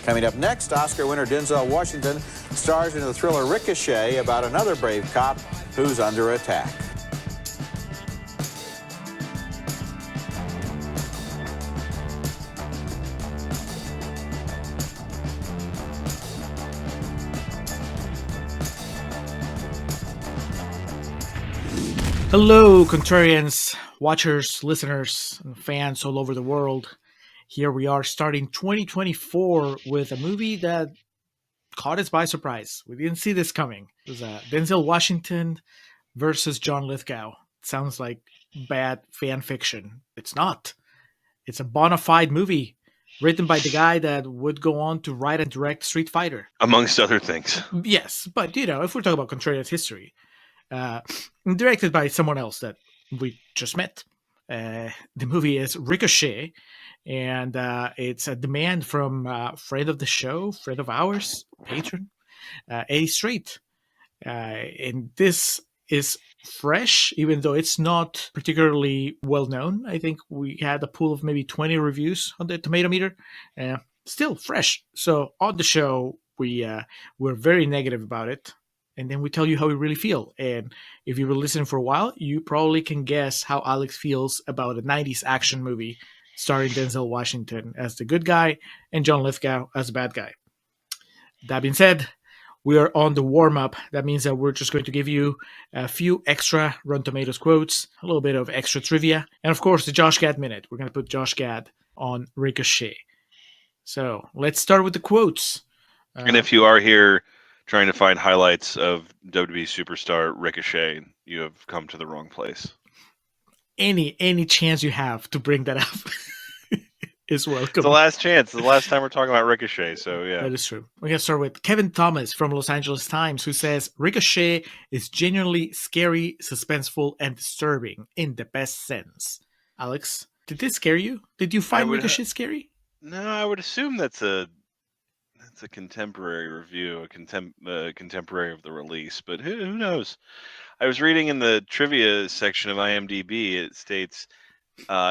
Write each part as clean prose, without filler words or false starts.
Coming up next, Oscar winner Denzel Washington stars in the thriller Ricochet about another brave cop who's under attack. Hello, Contrarians, watchers, listeners, and fans all over the world. Here we are starting 2024 with a movie that caught us by surprise. We didn't see this coming. It was Denzel Washington versus John Lithgow. Sounds like bad fan fiction. It's not. It's a bona fide movie written by the guy that would go on to write and direct Street Fighter. Amongst other things. Yes, but if we're talking about Contrarians history, directed by someone else that we just met. The movie is Ricochet, and it's a demand from friend of the show, friend of ours, patron, Eddie Strait. And this is fresh, even though it's not particularly well known. I think we had a pool of maybe 20 reviews on the Tomatometer. Still fresh. So on the show, we're very negative about it. And then we tell you how we really feel. And if you were listening for a while, you probably can guess how Alex feels about a 90s action movie starring Denzel Washington as the good guy and John Lithgow as the bad guy. That being said, we are on the warm-up. That means that we're just going to give you a few extra Rotten Tomatoes quotes, a little bit of extra trivia, and of course the Josh Gad Minute. We're going to put Josh Gad on Ricochet. So let's start with the quotes. And if you are here trying to find highlights of WWE superstar Ricochet, you have come to the wrong place. Any chance you have to bring that up is welcome. It's the last chance. It's the last time we're talking about Ricochet, so yeah. That is true. We're going to start with Kevin Thomas from Los Angeles Times, who says, Ricochet is genuinely scary, suspenseful, and disturbing in the best sense. Alex, did this scare you? Did you find Ricochet scary? No, I would assume that's a contemporary review, a contemporary of the release, but who knows? I was reading in the trivia section of IMDb, it states,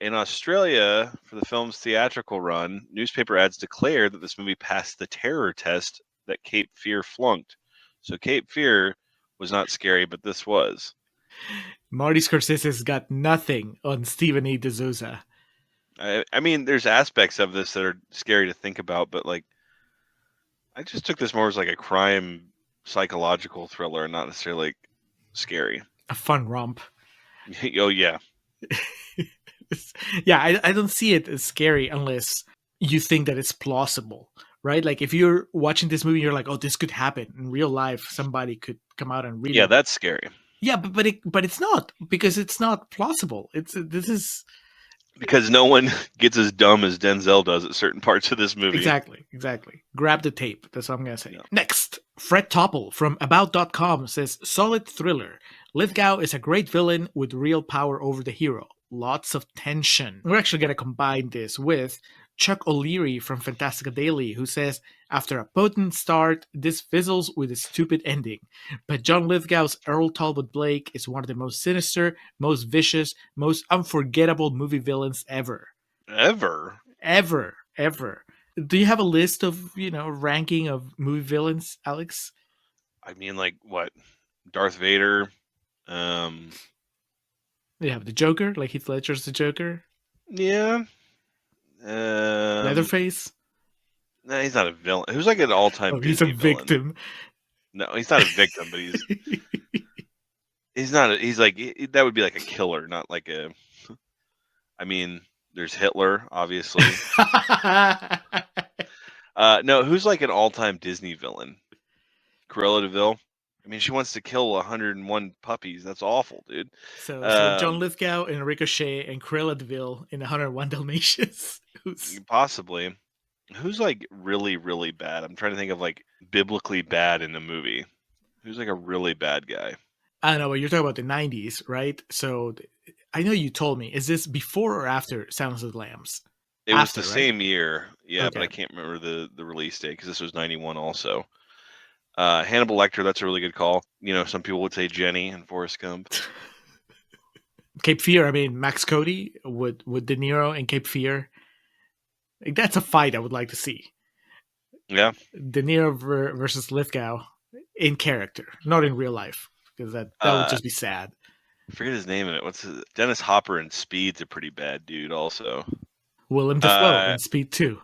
in Australia, for the film's theatrical run, newspaper ads declared that this movie passed the terror test that Cape Fear flunked. So Cape Fear was not scary, but this was. Marty Scorsese's got nothing on Stephen E. D'Souza. I mean, there's aspects of this that are scary to think about, but I just took this more as a crime psychological thriller, not necessarily scary. A fun romp. Oh, yeah. Yeah, I don't see it as scary unless you think that it's plausible, right? Like if you're watching this movie, you're like, oh, this could happen in real life. Somebody could come out and read it. Yeah, that's scary. Yeah, but it's not, because it's not plausible. Because no one gets as dumb as Denzel does at certain parts of this movie. Exactly. Grab the tape. That's what I'm going to say. Yeah. Next, Fred Topple from About.com says, solid thriller. Lithgow is a great villain with real power over the hero. Lots of tension. We're actually going to combine this with Chuck O'Leary from Fantastica Daily, who says, after a potent start, this fizzles with a stupid ending. But John Lithgow's Earl Talbot Blake is one of the most sinister, most vicious, most unforgettable movie villains ever. Ever. Do you have a list of, ranking of movie villains, Alex? I mean, what? Darth Vader. You have the Joker, like Heath Ledger's the Joker. Yeah. Leatherface. No, he's not a villain. Who's an all-time? Oh, he's a victim. Villain? No, he's not a victim, but he's not. That would be like a killer, not like a. I mean, there's Hitler, obviously. No, who's an all-time Disney villain? Cruella de Vil. I mean, she wants to kill 101 puppies. That's awful, dude. So John Lithgow and Ricochet and Cruella de Vil in 101 Dalmatians. Possibly. Who's really, really bad? I'm trying to think of biblically bad in a movie. Who's a really bad guy? I don't know, but you're talking about the 90s, right? So I know you told me. Is this before or after Silence of the Lambs? It was the same year. Yeah, okay. But I can't remember the release date because this was 91 also. Hannibal Lecter, that's a really good call. Some people would say Jenny and Forrest Gump. Cape Fear, I mean, Max Cody with De Niro and Cape Fear. That's a fight I would like to see. Yeah. De Niro versus Lithgow in character, not in real life, because that would just be sad. I forget his name in it. What's his, Dennis Hopper in Speed's a pretty bad dude also. Willem Dafoe in Speed 2.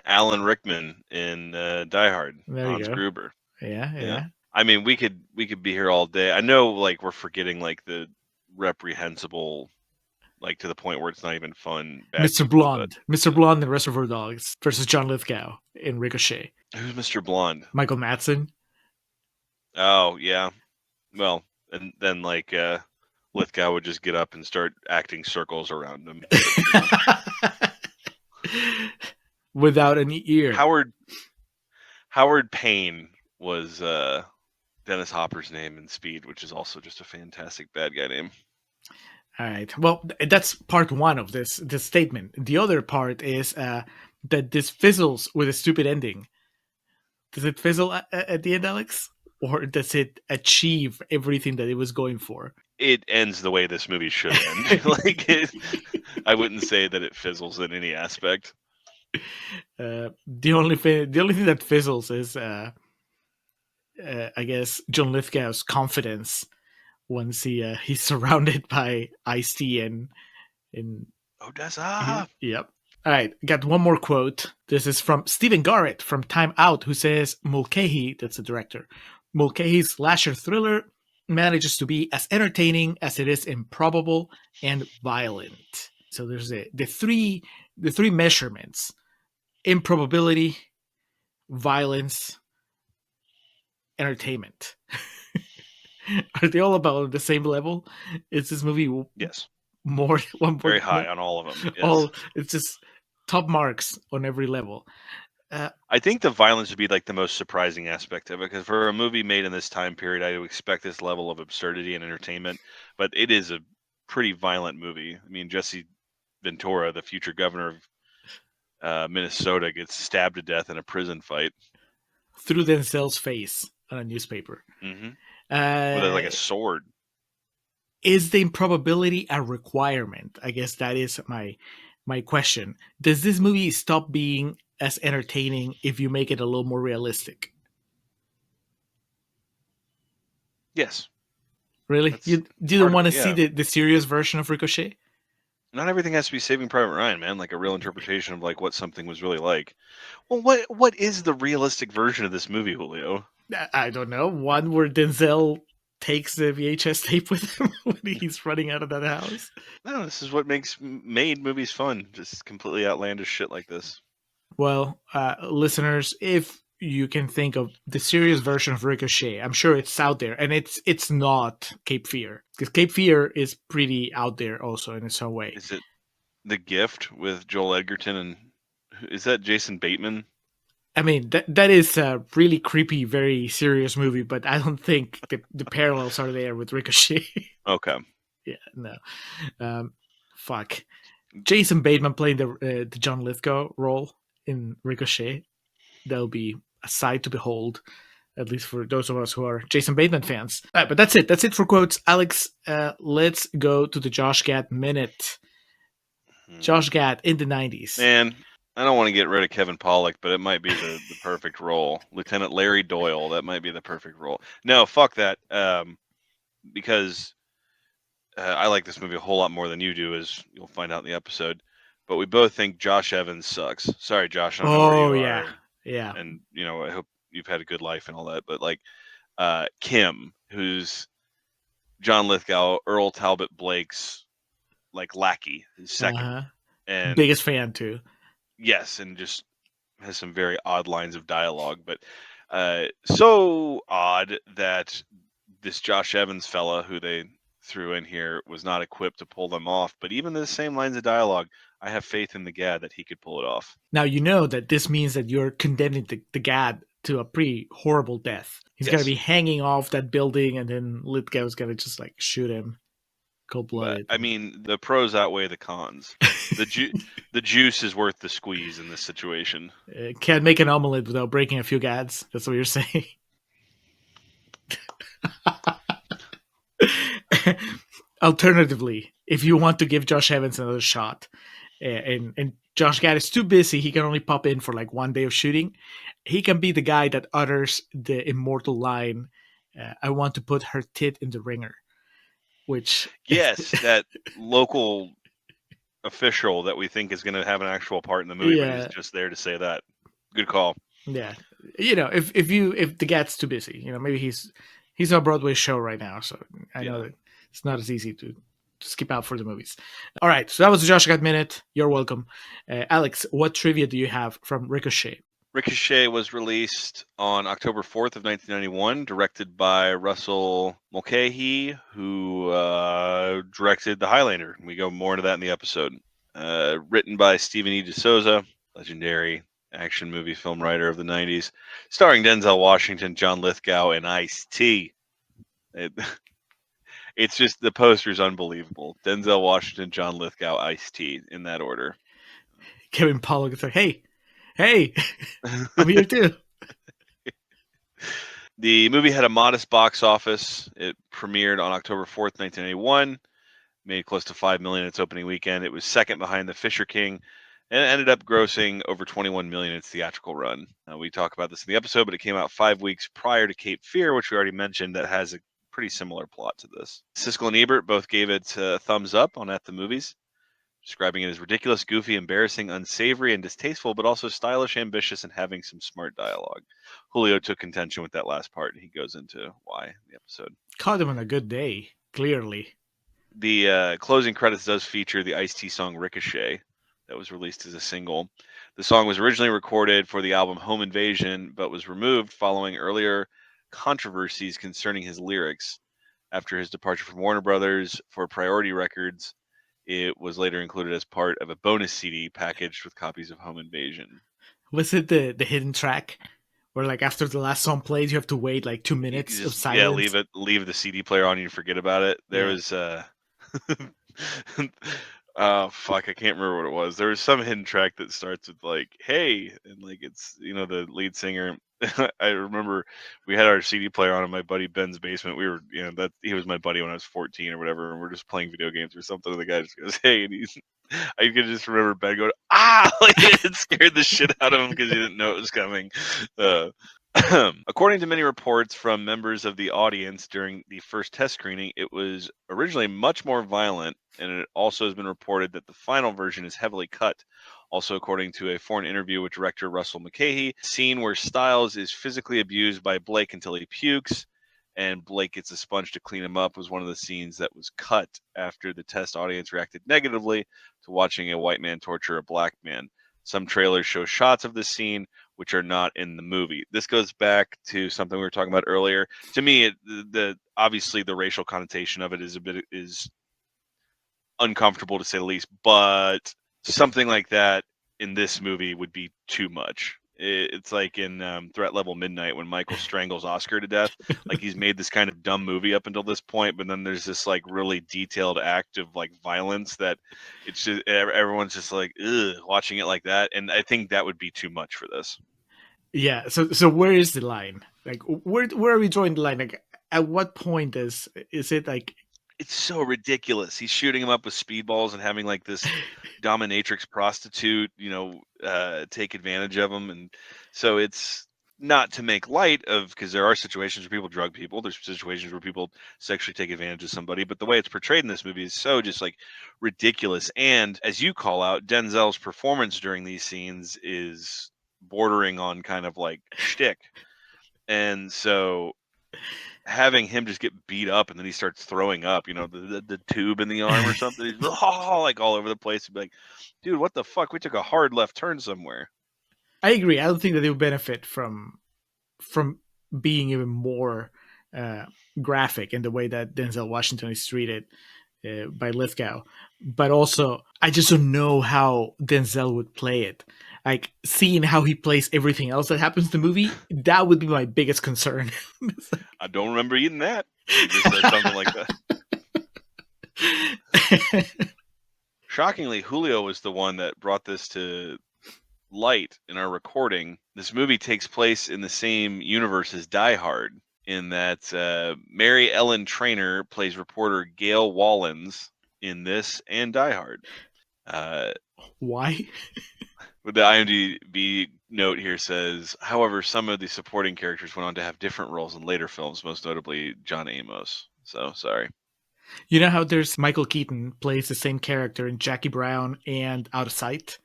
Alan Rickman in Die Hard. There Hans you go. Gruber. Yeah. I mean, we could be here all day. I know, like, we're forgetting like the reprehensible, like to the point where it's not even fun. Mr. Blonde. Mr. Blonde in Reservoir Dogs versus John Lithgow in Ricochet. Who's Mr. Blonde? Michael Madsen. Oh yeah. Well, and then like Lithgow would just get up and start acting circles around him. Without an ear. Howard Payne was Dennis Hopper's name in Speed, which is also just a fantastic bad guy name. All right. Well, that's part one of this statement. The other part is that this fizzles with a stupid ending. Does it fizzle at the end, Alex? Or does it achieve everything that it was going for? It ends the way this movie should end. I wouldn't say that it fizzles in any aspect. The only thing that fizzles is, I guess, John Lithgow's confidence once he's surrounded by Ice-T and Odessa. Yep. All right, got one more quote. This is from Stephen Garrett from Time Out, who says Mulcahy, that's the director, Mulcahy's slasher thriller manages to be as entertaining as it is improbable and violent. So there's the three measurements: improbability, violence, entertainment. Are they all about the same level? Is this movie yes more very high on all of them? Yes. All it's just top marks on every level. I think the violence would be like the most surprising aspect of it, because for a movie made in this time period, I would expect this level of absurdity and entertainment, but it is a pretty violent movie. I mean, Jesse Ventura, the future governor of Minnesota, gets stabbed to death in a prison fight through Denzel's face on a newspaper. Mm-hmm. With like a sword. Is the improbability a requirement? I guess that is my question. Does this movie stop being as entertaining if you make it a little more realistic? Yes. Really? You didn't want to see the serious version of Ricochet? Not everything has to be Saving Private Ryan, man. Like a real interpretation of like what something was really like. Well, what is the realistic version of this movie, Julio? I don't know. One where Denzel takes the VHS tape with him when he's running out of that house. No, this is what made movies fun. Just completely outlandish shit like this. Well, listeners, if you can think of the serious version of Ricochet, I'm sure it's out there, and it's not Cape Fear, because Cape Fear is pretty out there also in its own way. Is it The Gift with Joel Edgerton, and is that Jason Bateman? I mean, that is a really creepy, very serious movie, but I don't think the parallels are there with Ricochet. Okay. Yeah, no. Fuck. Jason Bateman playing the John Lithgow role in Ricochet. That'll be a sight to behold, at least for those of us who are Jason Bateman fans. All right, but that's it. That's it for quotes. Alex, let's go to the Josh Gad Minute. Josh Gad in the 90s. Man, I don't want to get rid of Kevin Pollak, but it might be the perfect role. Lieutenant Larry Doyle, that might be the perfect role. No, fuck that. Because I like this movie a whole lot more than you do, as you'll find out in the episode. But we both think Josh Evans sucks. Sorry, Josh. I don't know where you are. Yeah. And, I hope you've had a good life and all that. But, like, Kim, who's John Lithgow, Earl Talbot Blake's, like, lackey, his second. And biggest fan, too. Yes, and just has some very odd lines of dialogue. But so odd that this Josh Evans fella, who they threw in here, was not equipped to pull them off. But even the same lines of dialogue, I have faith in the Gad that he could pull it off. Now, you know that this means that you're condemning the Gad to a pretty horrible death. He's going to be hanging off that building, and then Lithgow's going to just like shoot him cold-blooded. I mean, the pros outweigh the cons. The juice is worth the squeeze in this situation. Can't make an omelet without breaking a few Gads. That's what you're saying. Alternatively, if you want to give Josh Evans another shot and Josh Gad is too busy. He can only pop in for like one day of shooting. He can be the guy that utters the immortal line, "I want to put her tit in the ringer," which Yes, that local official that we think is going to have an actual part in the movie, but he's just there to say that. Good call. Yeah, if the Gad's too busy, maybe he's on a Broadway show right now, so I know that it's not as easy to skip out for the movies. All right, so that was the Josh Gad Minute. You're welcome. Alex, what trivia do you have from Ricochet? Ricochet was released on October 4th of 1991, directed by Russell Mulcahy, who directed The Highlander. We go more into that in the episode. Written by Stephen E. D'Souza, legendary action movie film writer of the 90s, starring Denzel Washington, John Lithgow, and Ice-T. It's just, the poster's unbelievable. Denzel Washington, John Lithgow, Ice-T, in that order. Kevin Pollak is like, hey, I'm here too. The movie had a modest box office. It premiered on October 4th, 1981, made close to $5 million its opening weekend. It was second behind The Fisher King, and it ended up grossing over $21 million in its theatrical run. We talk about this in the episode, but it came out 5 weeks prior to Cape Fear, which we already mentioned, that has a pretty similar plot to this. Siskel and Ebert both gave it a thumbs up on At the Movies, describing it as ridiculous, goofy, embarrassing, unsavory, and distasteful, but also stylish, ambitious, and having some smart dialogue. Julio took contention with that last part, and he goes into why in the episode. Caught him on a good day, clearly. The closing credits does feature the Ice-T song Ricochet that was released as a single. The song was originally recorded for the album Home Invasion, but was removed following earlier controversies concerning his lyrics. After his departure from Warner Brothers for Priority Records, it was later included as part of a bonus CD packaged with copies of Home Invasion. Was it the hidden track where, like, after the last song plays, you have to wait like 2 minutes of silence? Yeah, leave the CD player on, you forget about it. There was fuck, I can't remember what it was. There was some hidden track that starts with like, "Hey," and like it's the lead singer. I remember we had our CD player on in my buddy Ben's basement. We were, that he was my buddy when I was 14 or whatever, and we're just playing video games or something. And the guy just goes, "Hey," and I could just remember Ben going, "Ah!" Like it scared the shit out of him because he didn't know it was coming. According to many reports from members of the audience during the first test screening, it was originally much more violent, and it also has been reported that the final version is heavily cut. Also, according to a foreign interview with director Russell Mulcahy, scene where Styles is physically abused by Blake until he pukes, and Blake gets a sponge to clean him up, was one of the scenes that was cut after the test audience reacted negatively to watching a white man torture a black man. Some trailers show shots of this scene, which are not in the movie. This goes back to something we were talking about earlier. To me, obviously the racial connotation of it is uncomfortable to say the least, but something like that in this movie would be too much. It's like in Threat Level Midnight when Michael strangles Oscar to death. Like he's made this kind of dumb movie up until this point, but then there's this like really detailed act of like violence that it's just everyone's just like, ugh, watching it like that. And I think that would be too much for this. Yeah. So where is the line? Like where are we drawing the line? Like at what point is it like? It's so ridiculous. He's shooting him up with speedballs and having like this dominatrix prostitute, take advantage of him. And so it's not to make light of, because there are situations where people drug people. There's situations where people sexually take advantage of somebody. But the way it's portrayed in this movie is so just like ridiculous. And as you call out, Denzel's performance during these scenes is bordering on kind of like shtick. And so having him just get beat up and then he starts throwing up, the tube in the arm or something. He's like all over the place. He'd be like, dude, what the fuck? We took a hard left turn somewhere. I agree. I don't think that they would benefit from being even more graphic in the way that Denzel Washington is treated by Lithgow. But also, I just don't know how Denzel would play it. Like, seeing how he plays everything else that happens in the movie, that would be my biggest concern. I don't remember eating that. He just said something like that. Shockingly, Julio was the one that brought this to light in our recording. This movie takes place in the same universe as Die Hard, in that Mary Ellen Trainor plays reporter Gail Wallens in this and Die Hard. Why? The IMDb note here says, however, some of the supporting characters went on to have different roles in later films, most notably John Amos. So, sorry. You know how there's Michael Keaton plays the same character in Jackie Brown and Out of Sight?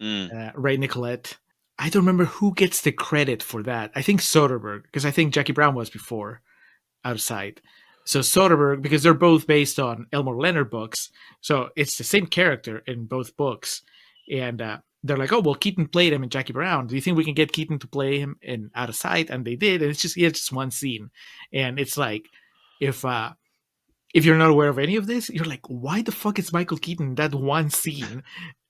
Ray Nicolette. I don't remember who gets the credit for that. I think Soderbergh, because I think Jackie Brown was before Out of Sight. So Soderbergh, because they're both based on Elmore Leonard books, so it's the same character in both books. And they're like, oh, well, Keaton played him in Jackie Brown. Do you think we can get Keaton to play him in Out of Sight? And they did. And it's just one scene. And it's like, if you're not aware of any of this, you're like, why the fuck is Michael Keaton in that one scene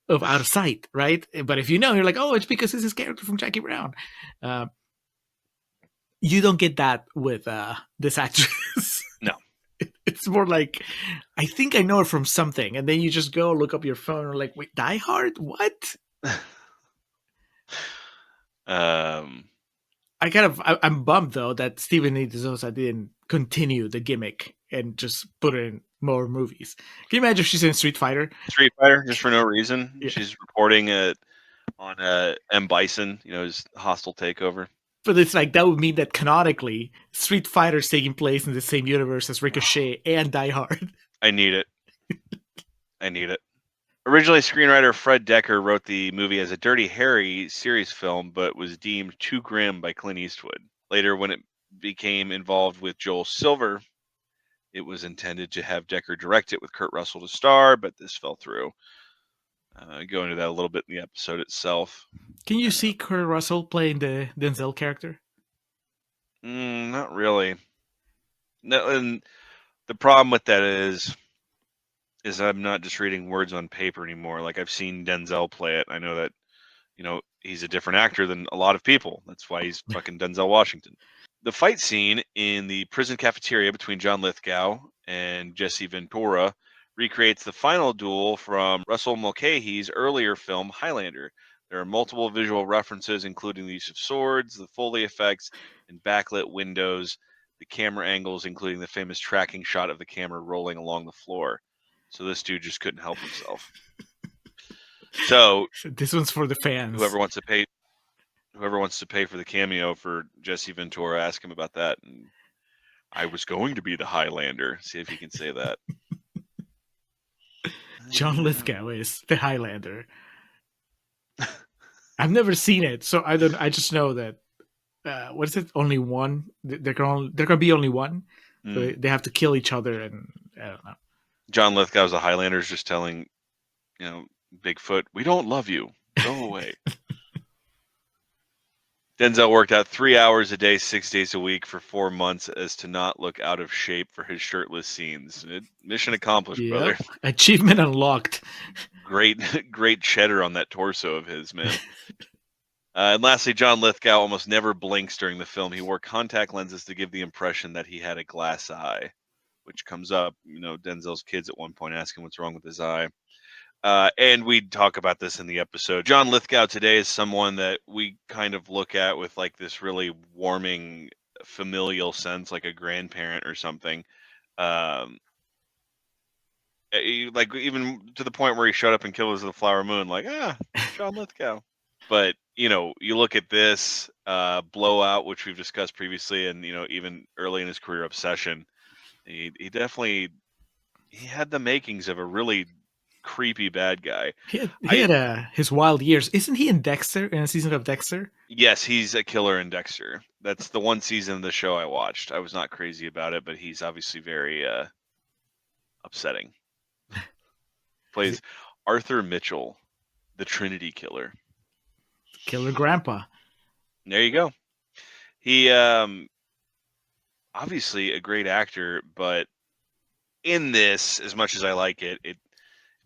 of Out of Sight, right? But if you know, you're like, oh, it's because it's his character from Jackie Brown. You don't get that with this actress. No. It's more like, I think I know her from something, and then you just go look up your phone and like, wait, Die Hard? What? I'm bummed though that Steven E. D'Souza didn't continue the gimmick and just put her in more movies. Can you imagine if she's in Street Fighter? Street Fighter, just for no reason. Yeah. She's reporting on M. Bison, his hostile takeover. But it's like, that would mean that canonically, Street Fighter is taking place in the same universe as Ricochet and Die Hard. I need it. Originally, screenwriter Fred Decker wrote the movie as a Dirty Harry series film, but was deemed too grim by Clint Eastwood. Later, when it became involved with Joel Silver, it was intended to have Decker direct it with Kurt Russell to star, but this fell through. Go into that a little bit in the episode itself. Can you see Kurt Russell playing the Denzel character? Not really. No, and the problem with that is I'm not just reading words on paper anymore. Like, I've seen Denzel play it. I know that, he's a different actor than a lot of people. That's why he's fucking Denzel Washington. The fight scene in the prison cafeteria between John Lithgow and Jesse Ventura recreates the final duel from Russell Mulcahy's earlier film Highlander. There are multiple visual references, including the use of swords, the Foley effects, and backlit windows, the camera angles, including the famous tracking shot of the camera rolling along the floor. So this dude just couldn't help himself. So this one's for the fans. Whoever wants to pay for the cameo for Jesse Ventura, ask him about that. And I was going to be the Highlander. See if he can say that. John Lithgow is the Highlander. I've never seen it, so I don't. I just know that. What is it? Only one. There can be only one. So they have to kill each other, and I don't know. John Lithgow's the Highlander's just telling, Bigfoot, we don't love you. Go away. Denzel worked out 3 hours a day, 6 days a week for 4 months as to not look out of shape for his shirtless scenes. Mission accomplished, brother. Achievement unlocked. Great cheddar on that torso of his, man. And lastly, John Lithgow almost never blinks during the film. He wore contact lenses to give the impression that he had a glass eye, which comes up. Denzel's kids at one point ask him what's wrong with his eye. And we talk about this in the episode. John Lithgow today is someone that we kind of look at with like this really warming familial sense, like a grandparent or something. Like even to the point where he showed up in Killers of the Flower Moon, like, John Lithgow. But, you look at this Blowout, which we've discussed previously, and, even early in his career, Obsession, he definitely had the makings of a really creepy bad guy. He had his wild years. Isn't he in Dexter, in a season of Dexter? Yes, he's a killer in Dexter. That's the one season of the show I watched. I was not crazy about it, but he's obviously very upsetting. Plays Arthur Mitchell, the Trinity Killer. Killer Grandpa. There you go. He obviously a great actor, but in this, as much as I like it, if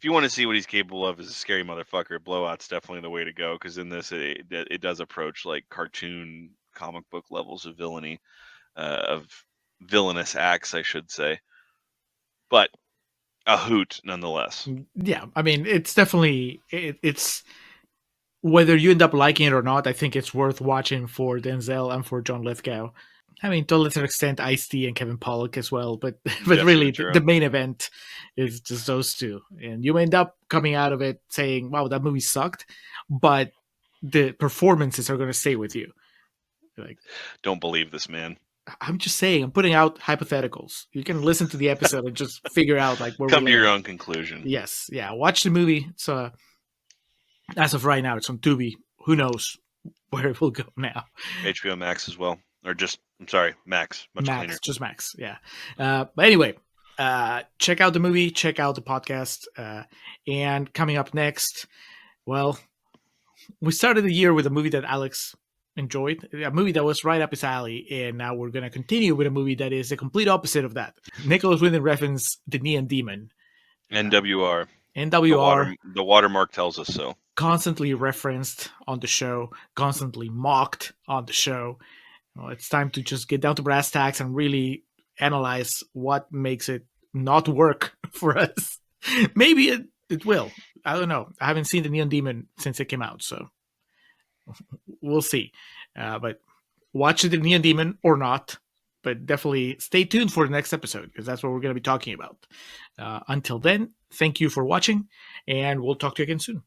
you want to see what he's capable of as a scary motherfucker, Blowout's definitely the way to go, because in this it does approach like cartoon comic book levels of villainy, of villainous acts, I should say. But a hoot nonetheless. Yeah, I mean, it's definitely it's whether you end up liking it or not, I think it's worth watching for Denzel and for John Lithgow. I mean, to a lesser extent, Ice-T and Kevin Pollak as well, but Jesse really, Ventura. the main event is just those two, and you end up coming out of it saying, "Wow, that movie sucked," but the performances are going to stay with you. Like, Don't believe this man. I'm just saying, I'm putting out hypotheticals. You can listen to the episode and just figure out like where Come we to your land. own conclusion. Yes, yeah. Watch the movie. It's as of right now, it's on Tubi. Who knows where it will go now? HBO Max as well, or just I'm sorry, Max. Much Max, cleaner. just Max. Yeah. But anyway, check out the movie. Check out the podcast. And coming up next, well, we started the year with a movie that Alex enjoyed, a movie that was right up his alley, and now we're going to continue with a movie that is the complete opposite of that. Nicholas Winding referenced The Neon Demon. NWR. NWR. The watermark tells us so. Constantly referenced on the show, constantly mocked on the show. Well, it's time to just get down to brass tacks and really analyze what makes it not work for us. Maybe it will. I don't know. I haven't seen The Neon Demon since it came out, so we'll see. But watch The Neon Demon or not, but definitely stay tuned for the next episode because that's what we're going to be talking about. Until then, thank you for watching, and we'll talk to you again soon.